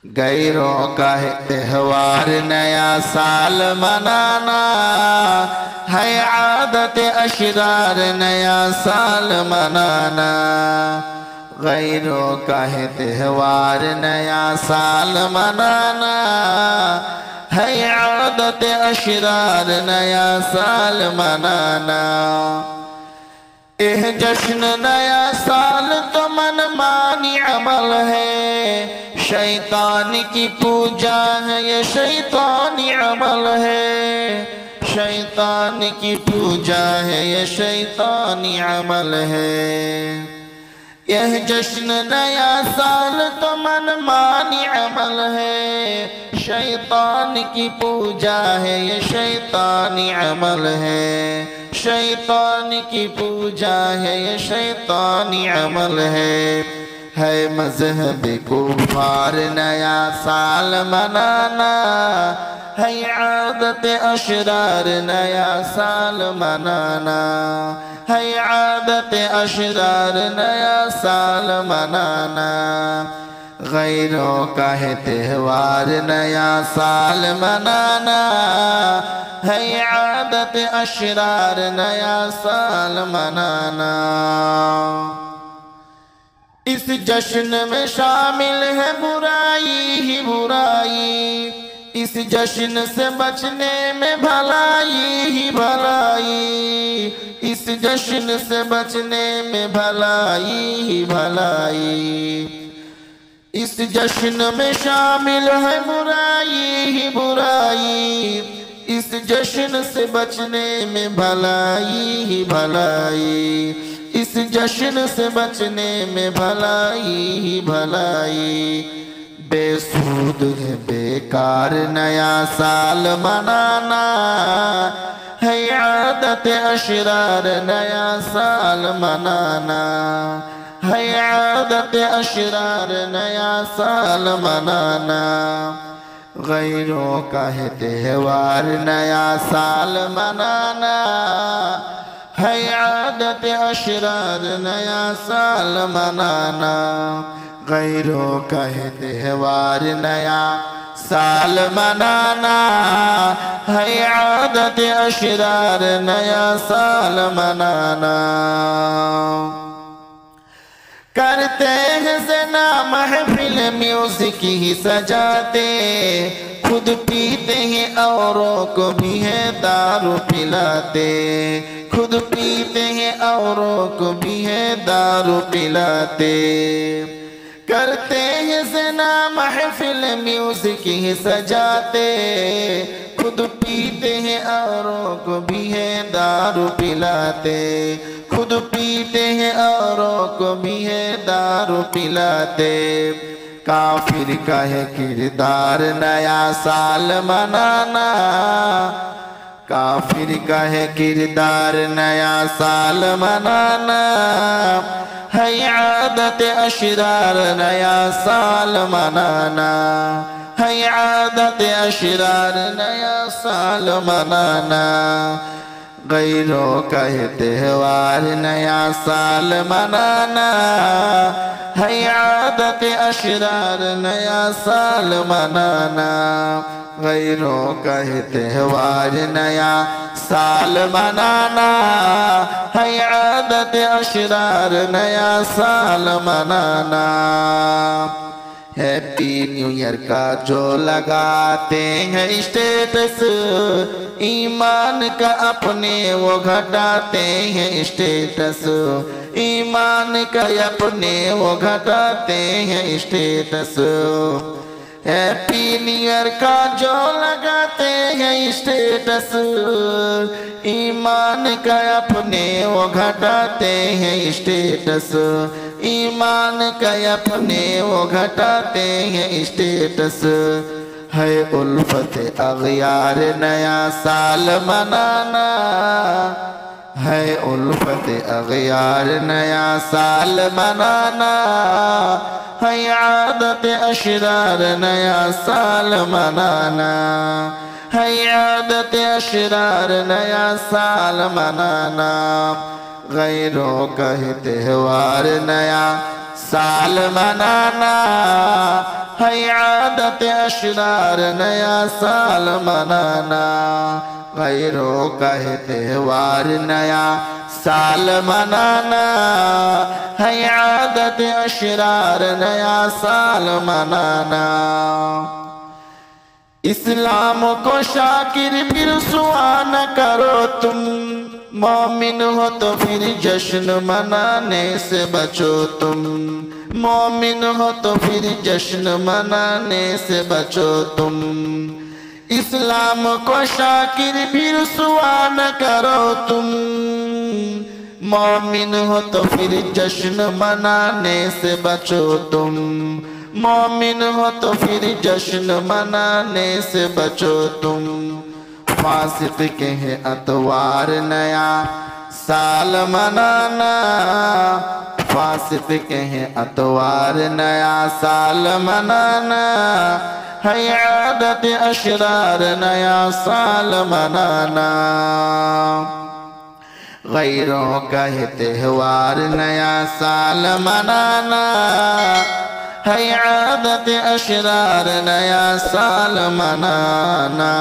गैरों का है त्योहार नया साल मनाना, है आदत अशरार नया साल मनाना। गैरों का है त्योहार नया साल मनाना, है आदत अशरार नया साल मनाना। यह जश्न नया साल तो मनमानी अमल है, शैतान की पूजा है ये शैतानी अमल है। शैतान की पूजा है ये शैतानी अमल है। यह जश्न नया साल तो मनमानी अमल है, शैतान की पूजा है ये शैतानी अमल है। शैतान की पूजा है ये शैतानी अमल है मज़हब कुफ़ार नया साल मनाना, है आदत अशरार नया साल मनाना, है आदत अशरार नया साल मनाना। गैरों का है त्योहार नया साल मनाना, है आदत अशरार नया साल मनाना। इस जश्न में शामिल है बुराई ही बुराई, इस जश्न से बचने में भलाई ही भलाई। इस जश्न से बचने में भलाई ही भलाई। इस जश्न में शामिल है बुराई ही बुराई, इस जश्न से बचने में भलाई ही भलाई। इस जश्न से बचने में भलाई ही भलाई। बेसूद है बेकार नया साल मनाना, है आदत अशरार नया साल मनाना, है आदत अशरार नया साल मनाना। गैरों का है त्योहार नया साल मनाना, है आदत अशरार नया साल मनाना। गैरों का है त्योहार नया साल मनाना, है आदत अशरार नया साल मनाना। करते हैं ज़ना महफिल म्यूजिक ही सजाते, खुद पीते हैं औरों को भी है दारू पिलाते। खुद पीते हैं औरों को भी है दारू पिलाते। करते हैं ज़ना महफिल म्यूजिक ही सजाते, खुद पीते हैं औरों को भी है दारू पिलाते। खुद पीते हैं औरों को भी है दारू पिलाते। काफिर का है किरदार नया साल मनाना, काफिर का है किरदार नया साल मनाना, है आदत अशरार नया साल मनाना, है आदत अशरार नया साल मनाना। गैरों का है त्योहार नया साल मनाना, है आदत अशरार नया साल मनाना। गैरों का है त्योहार नया साल मनाना, है आदत अशरार नया साल मनाना। हैप्पी न्यू ईयर का जो लगाते हैं स्टेटस, ईमान का अपने वो घटाते हैं स्टेटस। ईमान का अपने वो घटाते हैं स्टेटस। हैप्पी न्यू ईयर का जो लगाते हैं स्टेटस, ईमान का अपने वो घटाते हैं स्टेटस। ईमान का अपने वो घटाते हैं स्टेटस। है उल्फत अग़यार नया साल मनाना, है उल्फत अग़यार नया साल मनाना, है आदत अशरार नया साल मनाना, है आदत अशरार नया साल मनाना। गैरों का है त्योहार नया साल मनाना, है आदत अशरार नया साल मनाना, गैरों का है त्योहार नया साल मनाना, है आदत अशरार नया साल मनाना। इस्लाम को शाकिर फिर सुहाना करो तुम, मोमिन हो तो फिर जश्न मनाने से बचो तुम, मोमिन हो तो फिर जश्न मनाने से बचो तुम। इस्लाम को शाकिर फिर सुहाना करो तुम, मोमिन हो तो फिर जश्न मनाने से बचो तुम, मोमिन हो तो फिर जश्न मनाने से बचो तुम। फासिक के हैं अतवार नया साल मनाना, फासिक के हैं अतवार नया साल मनाना, है आदत अशरार नया साल मनाना। गैरों का है त्योहार नया साल मनाना, है आदत अशरार नया साल मनाना।